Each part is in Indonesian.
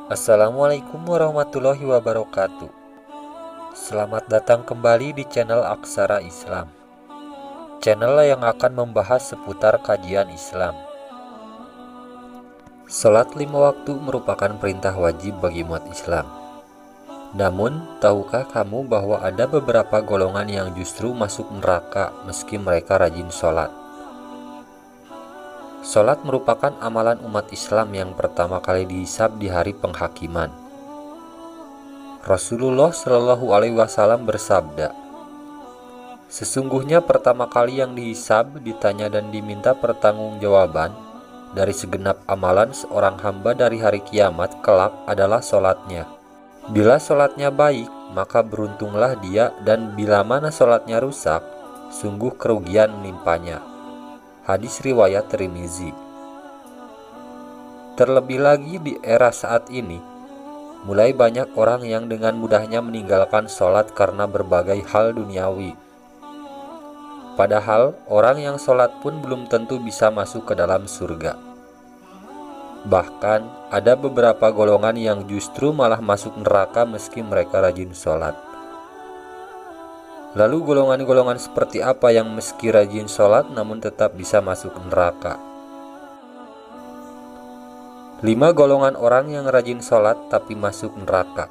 Assalamualaikum warahmatullahi wabarakatuh. Selamat datang kembali di channel Aksara Islam, channel yang akan membahas seputar kajian Islam. Salat 5 waktu merupakan perintah wajib bagi umat Islam. Namun, tahukah kamu bahwa ada beberapa golongan yang justru masuk neraka meski mereka rajin sholat? Sholat merupakan amalan umat Islam yang pertama kali dihisab di hari penghakiman. Rasulullah Shallallahu Alaihi Wasallam bersabda, "Sesungguhnya pertama kali yang dihisab, ditanya dan diminta pertanggungjawaban dari segenap amalan seorang hamba dari hari kiamat kelak adalah sholatnya. Bila sholatnya baik, maka beruntunglah dia, dan bila mana sholatnya rusak, sungguh kerugian menimpanya." Hadis riwayat Tirmizi. Terlebih lagi di era saat ini, mulai banyak orang yang dengan mudahnya meninggalkan sholat karena berbagai hal duniawi. Padahal orang yang sholat pun belum tentu bisa masuk ke dalam surga. Bahkan ada beberapa golongan yang justru malah masuk neraka meski mereka rajin sholat. Lalu golongan-golongan seperti apa yang meski rajin sholat namun tetap bisa masuk neraka? 5 golongan orang yang rajin sholat tapi masuk neraka.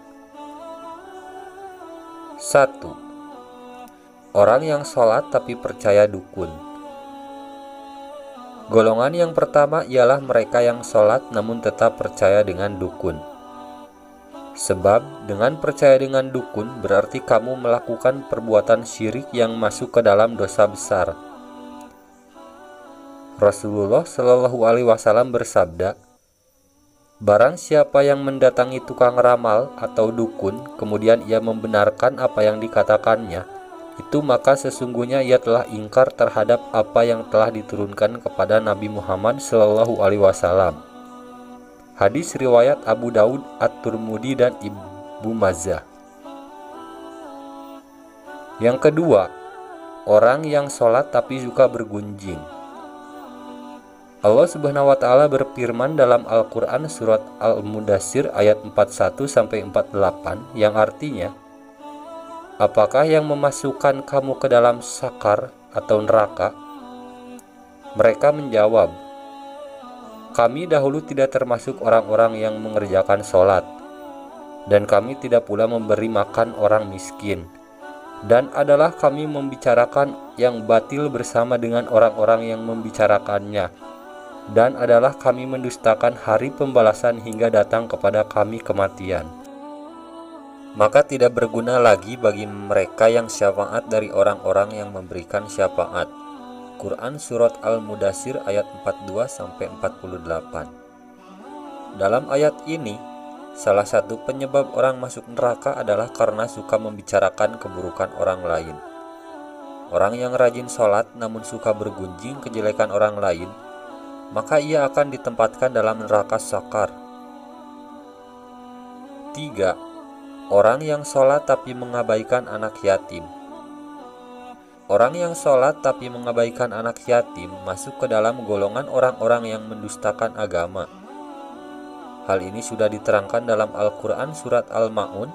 1. Orang yang sholat tapi percaya dukun. Golongan yang pertama ialah mereka yang sholat namun tetap percaya dengan dukun. Sebab dengan percaya dengan dukun berarti kamu melakukan perbuatan syirik yang masuk ke dalam dosa besar. Rasulullah Shallallahu Alaihi Wasallam bersabda, "Barang siapa yang mendatangi tukang ramal atau dukun, kemudian ia membenarkan apa yang dikatakannya, itu maka sesungguhnya ia telah ingkar terhadap apa yang telah diturunkan kepada Nabi Muhammad Shallallahu Alaihi Wasallam." Hadis riwayat Abu Daud, At-Tirmidzi dan Ibnu Majah. Yang kedua, orang yang sholat tapi suka bergunjing. Allah Subhanahu wa taala berfirman dalam Al-Qur'an surat Al-Mudaththir ayat 41-48 yang artinya, "Apakah yang memasukkan kamu ke dalam sakar atau neraka?" Mereka menjawab, "Kami dahulu tidak termasuk orang-orang yang mengerjakan sholat, dan kami tidak pula memberi makan orang miskin, dan adalah kami membicarakan yang batil bersama dengan orang-orang yang membicarakannya, dan adalah kami mendustakan hari pembalasan hingga datang kepada kami kematian. Maka tidak berguna lagi bagi mereka yang syafaat dari orang-orang yang memberikan syafaat." Quran Surat Al-Mudaththir ayat 42-48. Dalam ayat ini, salah satu penyebab orang masuk neraka adalah karena suka membicarakan keburukan orang lain. Orang yang rajin sholat namun suka bergunjing kejelekan orang lain, maka ia akan ditempatkan dalam neraka sakar. 3. Orang yang sholat tapi mengabaikan anak yatim. Orang yang sholat tapi mengabaikan anak yatim masuk ke dalam golongan orang-orang yang mendustakan agama. Hal ini sudah diterangkan dalam Al-Quran surat Al-Ma'un.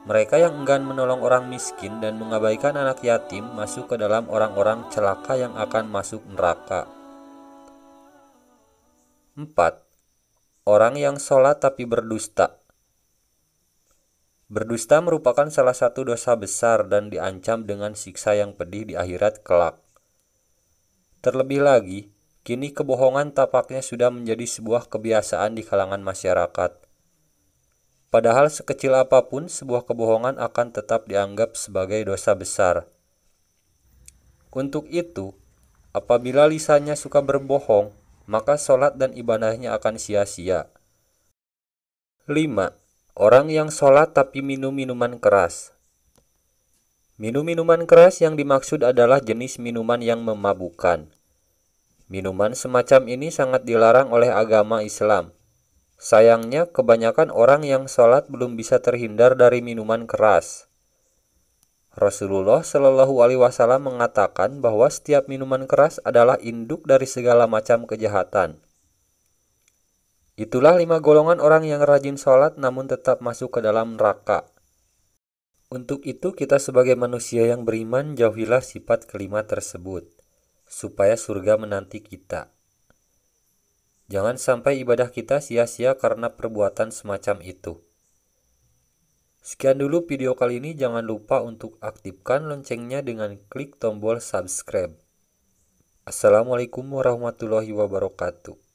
Mereka yang enggan menolong orang miskin dan mengabaikan anak yatim masuk ke dalam orang-orang celaka yang akan masuk neraka. 4. Orang yang sholat tapi berdusta. Berdusta merupakan salah satu dosa besar dan diancam dengan siksa yang pedih di akhirat kelak. Terlebih lagi, kini kebohongan tampaknya sudah menjadi sebuah kebiasaan di kalangan masyarakat. Padahal sekecil apapun sebuah kebohongan akan tetap dianggap sebagai dosa besar. Untuk itu, apabila lisannya suka berbohong, maka sholat dan ibadahnya akan sia-sia. 5. Orang yang sholat tapi minum minuman keras. Minum minuman keras yang dimaksud adalah jenis minuman yang memabukkan. Minuman semacam ini sangat dilarang oleh agama Islam. Sayangnya, kebanyakan orang yang sholat belum bisa terhindar dari minuman keras. Rasulullah Shallallahu Alaihi Wasallam mengatakan bahwa setiap minuman keras adalah induk dari segala macam kejahatan. Itulah 5 golongan orang yang rajin sholat namun tetap masuk ke dalam neraka. Untuk itu kita sebagai manusia yang beriman jauhilah sifat kelima tersebut, supaya surga menanti kita. Jangan sampai ibadah kita sia-sia karena perbuatan semacam itu. Sekian dulu video kali ini, jangan lupa untuk aktifkan loncengnya dengan klik tombol subscribe. Assalamualaikum warahmatullahi wabarakatuh.